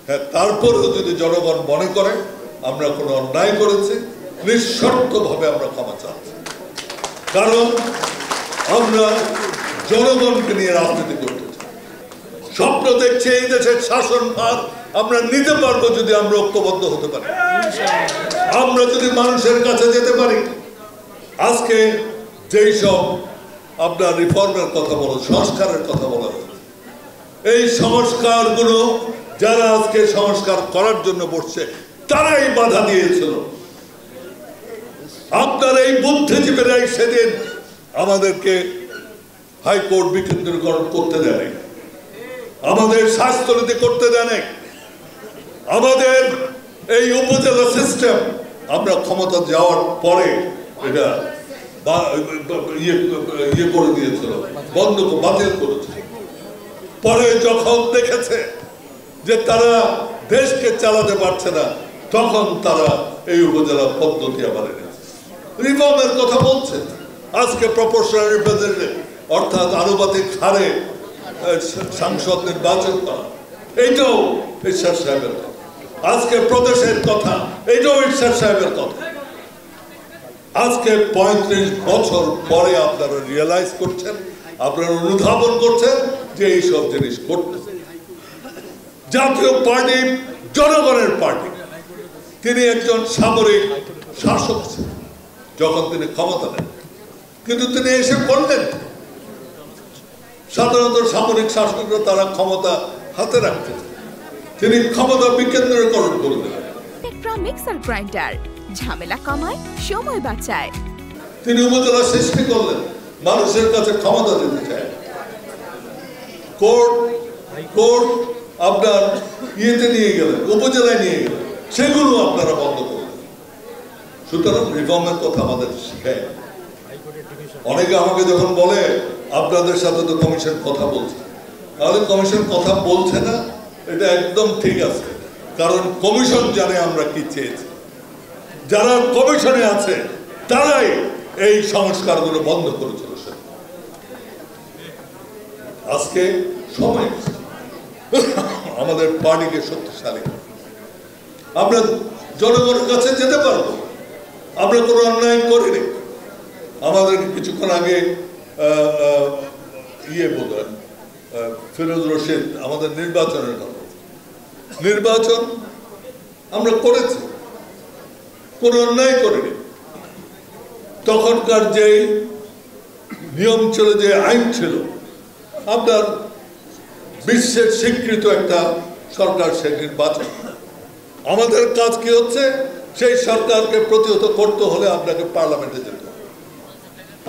হ্যাঁ, তারপরেও যদি জনগণ মনে করে আমরা কোনো অন্যায় করেছি, নিঃশর্তভাবে আমরা ক্ষমা চাচ্ছি। কারণ আমরা জনগণকে নিয়ে রাজনীতি করতে চাই। স্বপ্ন দেখছে এই দেশের শাসনভার আমরা নিতে পারবো যদি আমরা ঐক্যবদ্ধ হতে পারি, আমরা যদি মানুষের কাছে যেতে পারি। আজকে যেই সব আপনার রিফর্মের কথা বলো, সংস্কারের কথা বলা হয়েছে, এই সংস্কারগুলো যারা আজকে সংস্কার করার জন্য বসছে তারাই বাধা দিয়েছিল। আপনার এই বুদ্ধিজীবীরাই সেদিন আমাদেরকে হাইকোর্ট বিকেন্দ্রীকরণ করতে দেয়, আমাদের স্বাস্থ্যনীতি করতে দেয়, আমাদের এই উপজেলা সিস্টেম আমরা ক্ষমতা যাওয়ার পরে এটা ইয়ে করে দিয়েছিল, বাতিল করেছিল। পরে যখন দেখেছে যে তারা দেশকে চালাতে পারছে না, তখন তারা এই উপজেলা পদ্ধতি আবার এনেছে। রিফর্মের কথা বলছে আজকে প্রপোর্শনাল রিপ্রেজেন্টেটিভ অর্থাৎ আনুপাতিক হারে সাংসদ নির্বাচন করা, এইটাও ঈশ্বর সাহেবের কথা। আজকে প্রদেশের কথা, এইটাও ঈশ্বর সাহেবের কথা। আজকে 35 বছর পরে আপনারা রিয়েলাইজ করছেন, আপনারা অনুধাবন করছেন যে এইসব জিনিস করতে। জাতীয় পার্টি জনগণের পার্টি, তিনি একজন সামরিক শাসক ছিলেন যখন তিনি ক্ষমতা নেন, কিন্তু তিনি এসে বললেন সাধারণত সামরিক শাসকরা তারা ক্ষমতা হাতে রাখতেন, তিনি ক্ষমতা বিকেন্দ্রীকরণ করে দিলেন। মিক্সার গ্রাইন্ডার ঝামেলা কমায়, সময় বাঁচায়। তিনি উপজেলা সৃষ্টি করলেন, মানুষের কাছে ক্ষমতা দিতে চায়। কোর্ট আপনার ইয়েতে নিয়ে গেলেন, উপজেলায় নিয়ে গেলেন, সেগুলো আপনারা বন্ধ করলেন। সুতরাং রিফর্মের কথা আমাদের শিখায়। অনেকে আমাকে যখন বলে আপনাদের সাথে তো কমিশন কথা বলছে, তাহলে কমিশন কথা বলছে না, এটা একদম ঠিক আছে। কারণ কমিশন জানে আমরা কি চেয়েছি। যারা কমিশনে আছে তারাই এই সংস্কারগুলো বন্ধ করেছিল। আজকে সময় আমাদের পার্টিকে শক্তিশালী, আমরা জনগণের কাছে যেতে পারবো। আমরা কোনো অন্যায় করিনি। আমাদের কিছুক্ষণ আগে বোধহয় ফিরোজ রশিদ আমাদের নির্বাচনের কথা, নির্বাচন আমরা করেছি, কোনো অন্যায় করিনি। তখনকার যে নিয়ম ছিল, যে আইন ছিল, আপনার বিশ্বের স্বীকৃত একটা সরকার, সে নির্বাচন। আমাদের কাজ কি হচ্ছে, সেই সরকারকে প্রতিহত করতে হলে আপনাকে পার্লামেন্টে যেতে হবে।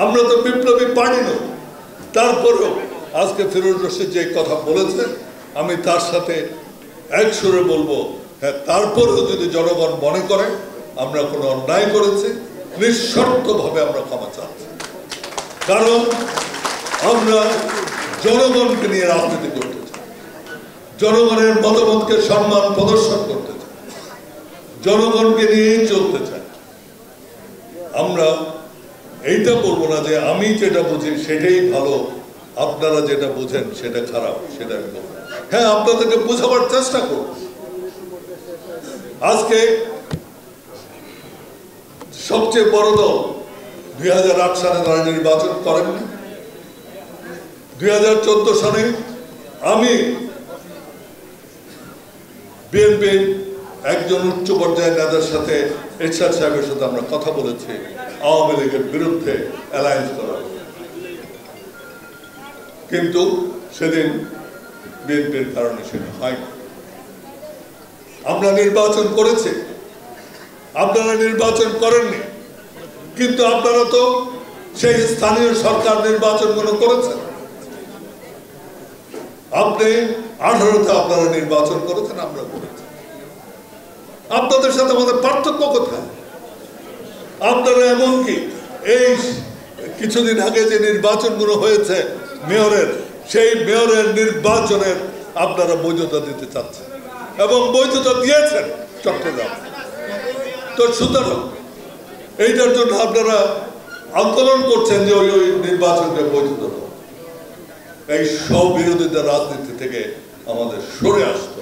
আমরা তো বিপ্লবী পার্টি নই। তারপরেও আজকে ফিরোজ রশিদ যে কথা বলেছেন, আমি তার সাথে এক সুরে বলবো, হ্যাঁ, তারপরেও যদি জনগণ মনে করে আমরা কোনো অন্যায় করেছি, নিঃশর্তভাবে আমরা ক্ষমা চাচ্ছি। কারণ আমরা জনগণকে নিয়ে রাজনীতি করতে চাই, জনগণের মতামতকে সম্মান প্রদর্শন করতে চাই, জনগণকে নিয়েই চলতে চাই। আমরা এইটা বলবো না যে আমি যেটা বুঝি সেটাই ভালো, আপনারা যেটা বুঝেন সেটা খারাপ, সেটা আমি বলবো। হ্যাঁ, আপনাদেরকে বোঝাবার চেষ্টা করব। আজকে সবচেয়ে বড় দল 2008 সালে তারা নির্বাচন করেননি। 2014 সালে আমি বিএনপির একজন উচ্চ পর্যায়ের নেতার সাথে, এরশাদ সাহেবের সাথে আমরা কথা বলেছি আওয়ামী লীগের বিরুদ্ধে অ্যালায়েন্স করা, কিন্তু সেদিন বিএনপির কারণে সেটা হয়নি। আমরা নির্বাচন করেছি, আপনারা নির্বাচন করেননি, কিন্তু আপনারা তো সেই স্থানীয় সরকার নির্বাচনগুলো করেছেন। আপনি 18তে আপনারা নির্বাচন করেছেন, আমরা করেছি। আপনাদের সাথে আমাদের পার্থক্য কোথায়? আপনারা এমনকি এই কিছুদিন আগে যে নির্বাচনগুলো হয়েছে মেয়রের, সেই মেয়রের নির্বাচনের আপনারা বৈধতা দিতে চাচ্ছেন এবং বৈধতা দিয়েছেন চট্টগ্রাম। তো সুতরাং এইটার জন্য আপনারা আন্দোলন করছেন যে ওই নির্বাচনটা বৈধতা। এই সব বিরোধিতা রাজনীতি থেকে আমাদের সরে আসবে।